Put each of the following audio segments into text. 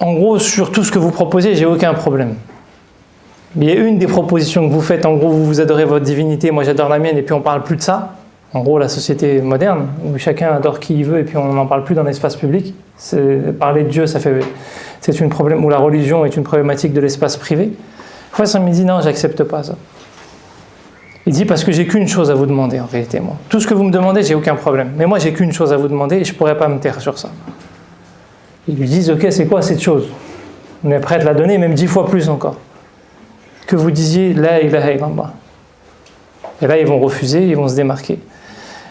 En gros, sur tout ce que vous proposez, j'ai aucun problème. Mais il y a une des propositions que vous faites, en gros, vous adorez votre divinité, moi j'adore la mienne, et puis on parle plus de ça. En gros, la société moderne, où chacun adore qui il veut, et puis on n'en parle plus dans l'espace public. Parler de Dieu, c'est une problème, ou la religion est une problématique de l'espace privé. Enfin, il me dit non, j'accepte pas ça. Il dit parce que j'ai qu'une chose à vous demander en réalité, moi. Tout ce que vous me demandez, j'ai aucun problème. Mais moi, j'ai qu'une chose à vous demander, et je pourrais pas me taire sur ça. Ils lui disent, ok, c'est quoi cette chose? On est prêt à te la donner, même 10 fois plus encore. Que vous disiez la ilaha illallah. Et là, ils vont refuser, ils vont se démarquer.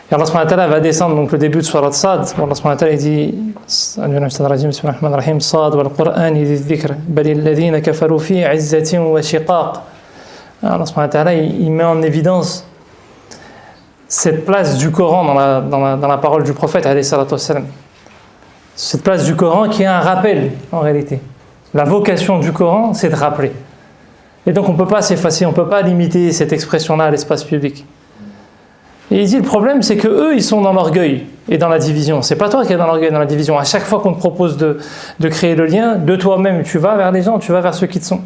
Et Allah subhanahu wa ta'ala va descendre, donc le début de Surat Sad, Allah subhanahu wa ta'ala dit, Sad wal Qur'ani dhi dhikr, bal alladhina kafaru fi izzatin wa shiqaq. Allah subhanahu wa ta'ala, il met en évidence cette place du Coran dans la parole du prophète, alayhi salatu wassalam. Cette place du Coran qui est un rappel, en réalité. La vocation du Coran, c'est de rappeler. Et donc on ne peut pas s'effacer, on ne peut pas limiter cette expression-là à l'espace public. Et il dit, le problème, c'est qu'eux, ils sont dans l'orgueil et dans la division. C'est pas toi qui es dans l'orgueil et dans la division. À chaque fois qu'on te propose de créer le lien, de toi-même, tu vas vers les gens, tu vas vers ceux qui te sont.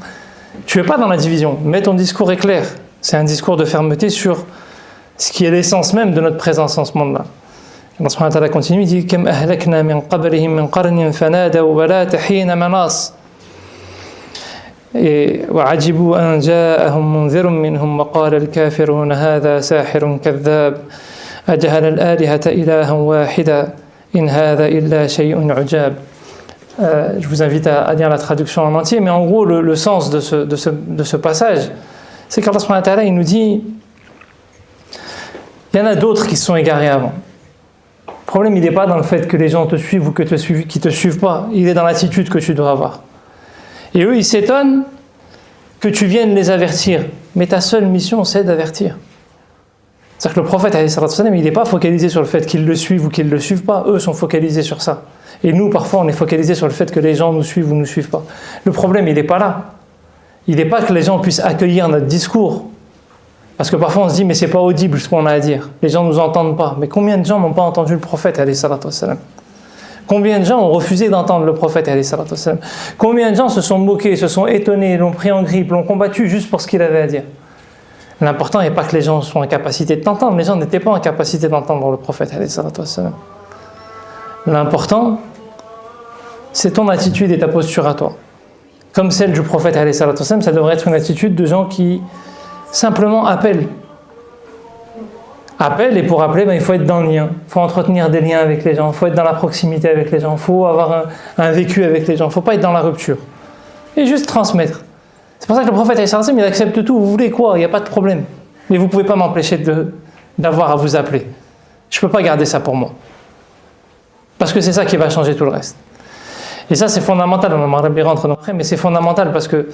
Tu n'es pas dans la division, mais ton discours est clair. C'est un discours de fermeté sur ce qui est l'essence même de notre présence en ce monde-là. Allah subhanahu wa ta'ala continue, il dit, Kam ahlakna min qablihim min qarnin fanadaw wa la tahina manas. وعجبوا أن جاءهم منذر منهم وقال الكافرون هذا ساحر كذاب أجعل الآلهة إلها واحدا إن هذا إلا شيء عجاب. Je vous invite à lire la traduction en entier, mais en gros le sens de ce passage, c'est qu'Allah subhanahu wa ta'ala il nous dit, il y en a d'autres qui se sont égarés avant. Le problème il n'est pas dans le fait que les gens te suivent ou qu'ils ne te suivent pas, il est dans l'attitude que tu dois avoir. Et eux, ils s'étonnent que tu viennes les avertir. Mais ta seule mission, c'est d'avertir. C'est-à-dire que le prophète, il n'est pas focalisé sur le fait qu'ils le suivent ou qu'ils ne le suivent pas. Eux sont focalisés sur ça. Et nous, parfois, on est focalisé sur le fait que les gens nous suivent ou ne nous suivent pas. Le problème, il n'est pas là. Il n'est pas que les gens puissent accueillir notre discours. Parce que parfois, on se dit, mais c'est pas audible ce qu'on a à dire. Les gens ne nous entendent pas. Mais combien de gens n'ont pas entendu le prophète, alayhi salatu wassalam? Combien de gens ont refusé d'entendre le prophète, alayhi salatu wassalam? Combien de gens se sont moqués, se sont étonnés, l'ont pris en grippe, l'ont combattu juste pour ce qu'il avait à dire? L'important n'est pas que les gens soient en capacité de t'entendre. Les gens n'étaient pas en capacité d'entendre le prophète, alayhi salatu wassalam. L'important, c'est ton attitude et ta posture à toi. Comme celle du prophète, alayhi salatu wassalam, ça devrait être une attitude de gens qui simplement appellent. Et pour appeler, il faut être dans le lien, il faut entretenir des liens avec les gens, il faut être dans la proximité avec les gens, il faut avoir un vécu avec les gens, il ne faut pas être dans la rupture. Et juste transmettre. C'est pour ça que le prophète il accepte tout, vous voulez quoi, il n'y a pas de problème. Mais vous ne pouvez pas m'empêcher d'avoir à vous appeler. Je ne peux pas garder ça pour moi. Parce que c'est ça qui va changer tout le reste. Et ça c'est fondamental, on va rentrer dans après, mais c'est fondamental parce que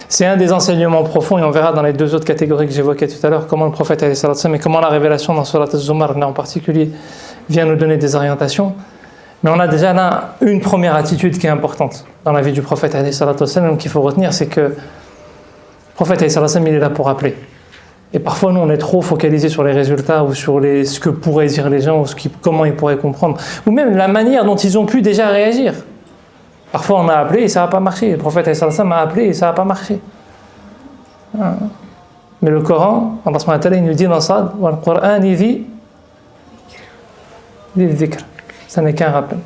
c'est un des enseignements profonds, et on verra dans les deux autres catégories que j'évoquais tout à l'heure, comment le prophète alayhi salatu wassalam et comment la révélation dans Surat Az-Zumar en particulier vient nous donner des orientations. Mais on a déjà là une première attitude qui est importante dans la vie du prophète alayhi salatu wassalam qu'il faut retenir, c'est que le prophète alayhi salatu wassalam il est là pour appeler. Et parfois nous on est trop focalisé sur les résultats ou sur ce que pourraient dire les gens ou comment ils pourraient comprendre, ou même la manière dont ils ont pu déjà réagir. Parfois on a appelé et ça n'a pas marché. Le prophète a appelé et ça n'a pas marché. Mais le Coran, Allah subhanahu wa ta'ala, il nous dit dans ça, Wal Qur'ani dhi dhikr. Ça n'est qu'un rappel.